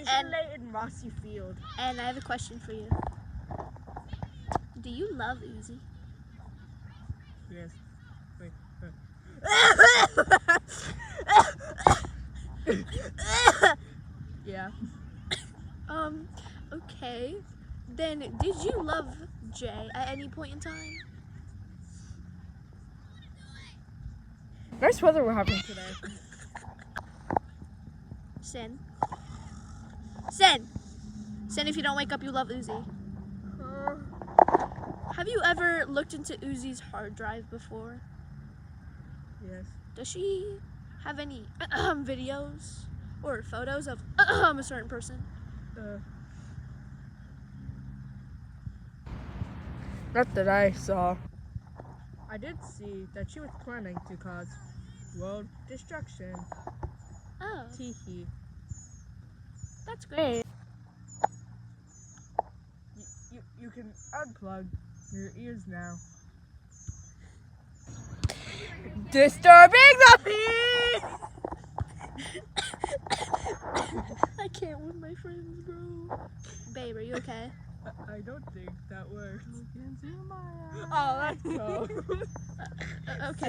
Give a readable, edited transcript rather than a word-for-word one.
late in Mossy Field. And I have a question for you. Do you love Uzi? Yes. Wait. Yeah. Okay. Then did you love Jay at any point in time? Nice weather we're having today. Sin, if you don't wake up, you love Uzi. Have you ever looked into Uzi's hard drive before? Yes. Does she have any videos or photos of a certain person? Not that I saw. I did see that she was planning to cause world destruction. Oh, Teehee. that's great. You can unplug your ears now. Disturbing the peace! I can't with my friends, bro. Babe, are you okay? I don't think that works. Oh, let's go. Okay.